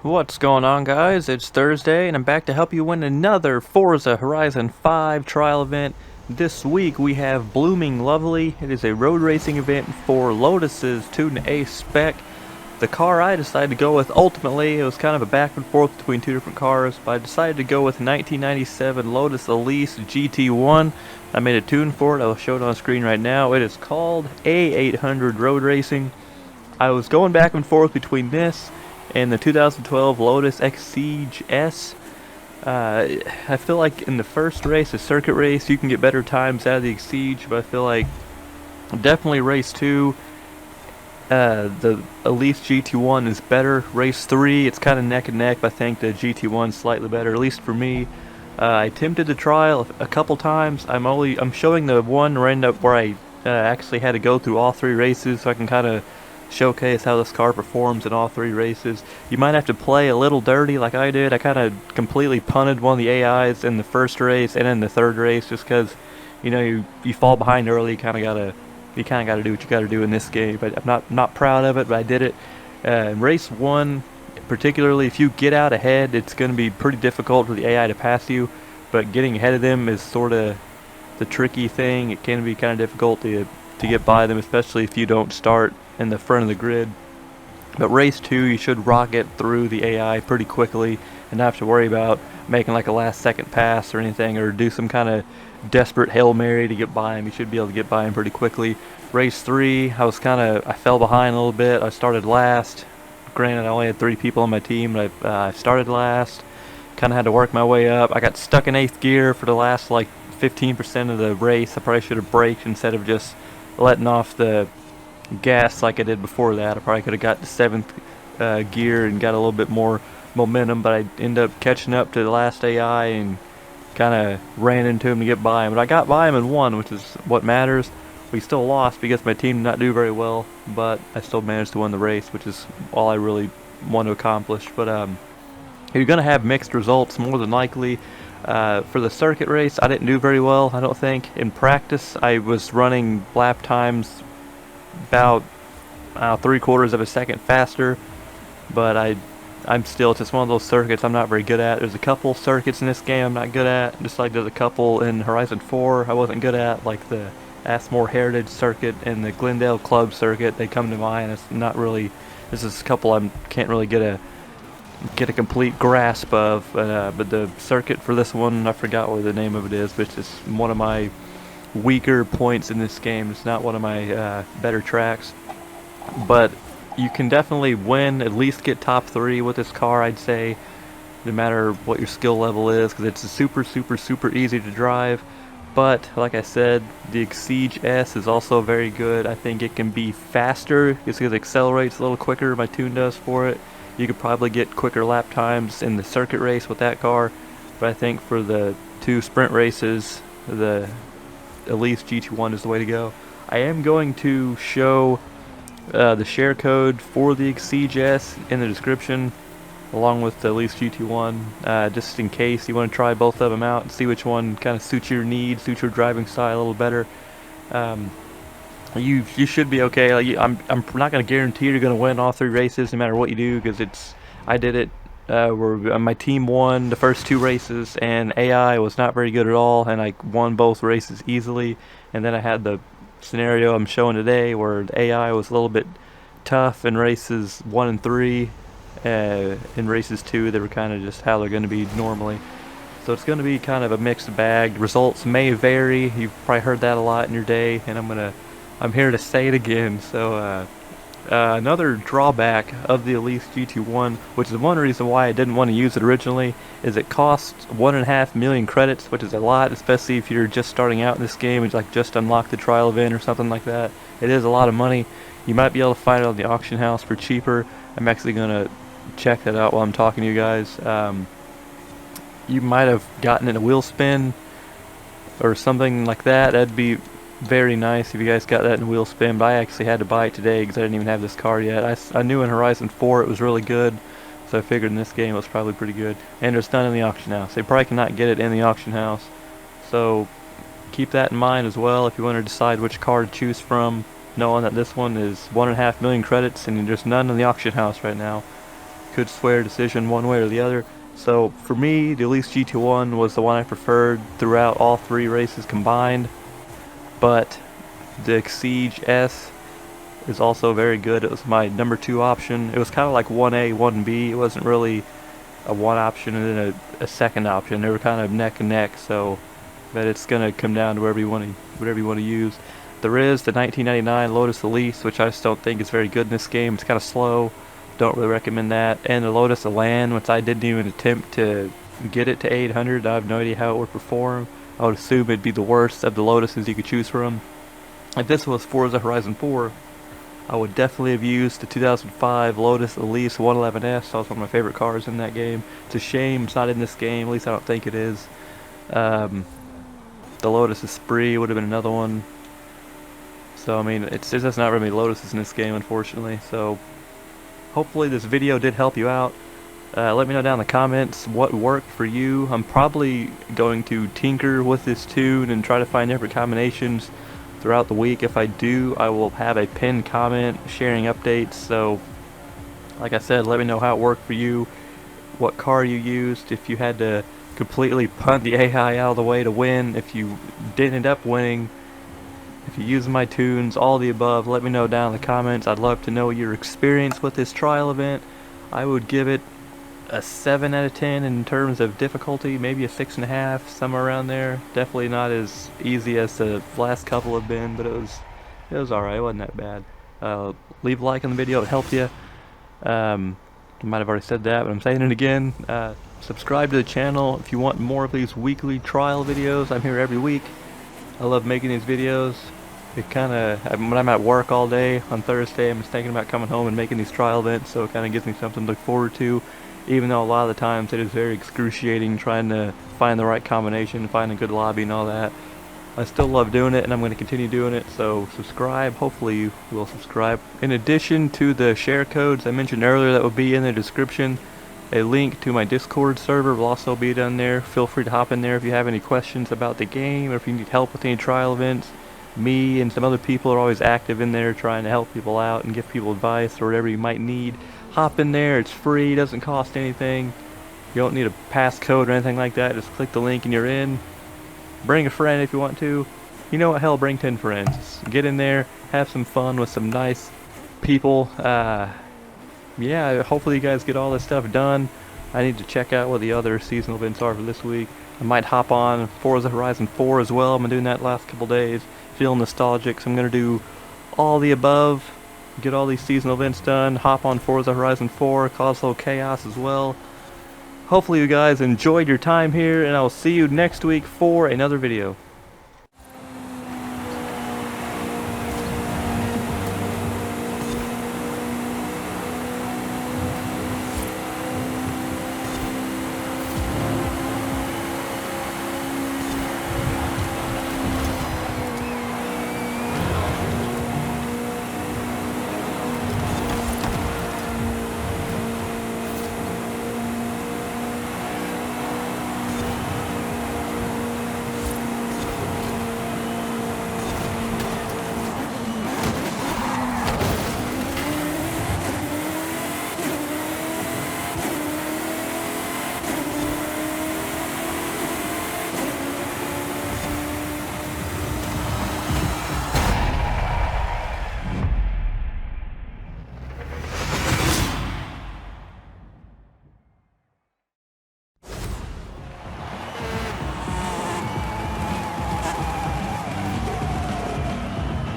What's going on, guys? It's Thursday and I'm back to help you win another Forza Horizon 5 trial event. This week we have Blooming Lovely. It is a road racing event for Lotus's 2 A spec. The car I decided to go with ultimately, it was kind of a back and forth between two different cars, but I decided to go with 1997 Lotus Elise GT1. I made a tune for it. I'll show it on screen right now. It is called A800 Road Racing. I was going back and forth between this and the 2012 Lotus Exige S. I feel like in the first race, a circuit race, you can get better times out of the Exige, but I feel like definitely race 2, the Elise GT1 is better. Race 3, it's kind of neck and neck, but I think the GT1 is slightly better, at least for me. I attempted the trial a couple times. I'm showing the one where I actually had to go through all 3 races, so I can kind of showcase how this car performs in all 3 races. You might have to play a little dirty like I did. I kind of completely punted one of the AIs in the first race and in the third race just because, you fall behind early. You kind of gotta do what you gotta do in this game. But I'm not proud of it, but I did it. In race 1, particularly, if you get out ahead, it's going to be pretty difficult for the AI to pass you. But getting ahead of them is sort of the tricky thing. It can be kind of difficult to get by them, especially if you don't start in the front of the grid. But race 2, you should rocket through the AI pretty quickly and not have to worry about making like a last second pass or anything, or do some kind of desperate Hail Mary to get by him. You should be able to get by him pretty quickly. Race 3, I fell behind a little bit. I started last. Granted, I only had 3 people on my team, but I started last. Kind of had to work my way up. I got stuck in 8th gear for the last like 15% of the race. I probably should have braked instead of just letting off the gas like I did before that. I probably could have got to 7th gear and got a little bit more momentum, but I ended up catching up to the last AI and kind of ran into him to get by him. But I got by him and won, which is what matters. We still lost because my team did not do very well, but I still managed to win the race, which is all I really want to accomplish. But you're going to have mixed results more than likely. For the circuit race, I didn't do very well, I don't think. In practice, I was running lap times about 3/4 of a second faster, but I'm still, it's just one of those circuits I'm not very good at. There's a couple circuits in this game I'm not good at, just like there's a couple in Horizon 4 I wasn't good at, like the Asmore Heritage Circuit and the Glendale Club Circuit. They come to mind. It's not really, there's just a couple I can't really get a complete grasp of, but the circuit for this one, I forgot what the name of it is, but it's one of my weaker points in this game. It's not one of my better tracks, but you can definitely win, at least get top 3 with this car, I'd say, no matter what your skill level is, because it's super easy to drive. But like I said, the Exige S is also very good. I think it can be faster just because it accelerates a little quicker. My tune does for it. You could probably get quicker lap times in the circuit race with that car, but I think for the 2 sprint races, the Elise GT1 is the way to go. I am going to show the share code for the Exige S in the description, along with the Elise GT1, just in case you want to try both of them out and see which one kind of suits your needs, suits your driving style a little better. You should be okay. Like, I'm not going to guarantee you're going to win all 3 races no matter what you do, because I did it where my team won the first 2 races and AI was not very good at all, and I won both races easily. And then I had the scenario I'm showing today where the AI was a little bit tough in races 1 and 3. In races 2, they were kind of just how they're going to be normally. So it's going to be kind of a mixed bag. Results may vary. You've probably heard that a lot in your day, and I'm here to say it again. So another drawback of the Elise GT1, which is one reason why I didn't want to use it originally, is it costs 1.5 million credits, which is a lot, especially if you're just starting out in this game and like just unlock the trial event or something like that. It is a lot of money. You might be able to find it on the auction house for cheaper. I'm actually going to check that out while I'm talking to you guys. You might have gotten it in a wheel spin or something like that. That'd be very nice if you guys got that in wheel spin, but I actually had to buy it today because I didn't even have this car yet. I knew in Horizon 4 it was really good, so I figured in this game it was probably pretty good. And there's none in the auction house. They probably cannot get it in the auction house, so keep that in mind as well if you want to decide which car to choose from, knowing that this one is 1.5 million credits and there's none in the auction house right now. could sway a decision one way or the other. So for me, the Elise GT1 was the one I preferred throughout all 3 races combined, but the Exige S is also very good. It was my number 2 option. It was kind of like 1A, 1B. It wasn't really a 1 option and then a second option. They were kind of neck and neck, so that it's gonna come down to whatever you want to use. There is the 1999 Lotus Elise, which I just don't think is very good in this game. It's kind of slow. Don't really recommend that. And the Lotus Elan, which I didn't even attempt to get it to 800. I have no idea how it would perform. I would assume it'd be the worst of the Lotuses you could choose from. If this was Forza Horizon 4, I would definitely have used the 2005 Lotus Elise 111S. That was one of my favorite cars in that game. It's a shame it's not in this game. At least I don't think it is. The Lotus Esprit would have been another one. So I mean, there's just not really Lotuses in this game, unfortunately. So hopefully this video did help you out. Let me know down in the comments what worked for you. I'm probably going to tinker with this tune and try to find different combinations throughout the week. If I do, I will have a pinned comment sharing updates. So like I said, let me know how it worked for you, what car you used, if you had to completely punt the AI out of the way to win, if you didn't end up winning, if you use my tunes, all the above. Let me know down in the comments. I'd love to know your experience with this trial event. I would give it a 7 out of 10 in terms of difficulty, maybe a 6.5, somewhere around there. Definitely not as easy as the last couple have been, but it was alright. It wasn't that bad. Leave a like on the video, it'll help you. I might have already said that, but I'm saying it again. Subscribe to the channel if you want more of these weekly trial videos. I'm here every week. I love making these videos. It kind of, when I'm at work all day on Thursday, I'm just thinking about coming home and making these trial events, so it kind of gives me something to look forward to, even though a lot of the times it is very excruciating trying to find the right combination, find a good lobby and all that. I still love doing it, and I'm going to continue doing it, so subscribe. Hopefully you will subscribe. In addition to the share codes I mentioned earlier that will be in the description, a link to my Discord server will also be down there. Feel free to hop in there if you have any questions about the game, or if you need help with any trial events. Me and some other people are always active in there trying to help people out and give people advice or whatever you might need. Hop in there, it's free, doesn't cost anything. You don't need a passcode or anything like that. Just click the link and you're in. Bring a friend if you want to. You know what, hell, bring 10 friends. Just get in there, have some fun with some nice people. Yeah, hopefully you guys get all this stuff done. I need to check out what the other seasonal events are for this week. I might hop on Forza Horizon 4 as well. I've been doing that last couple days. Feeling nostalgic, so I'm going to do all the above. Get all these seasonal events done. Hop on Forza Horizon 4. Cause a little chaos as well. Hopefully you guys enjoyed your time here, and I will see you next week for another video.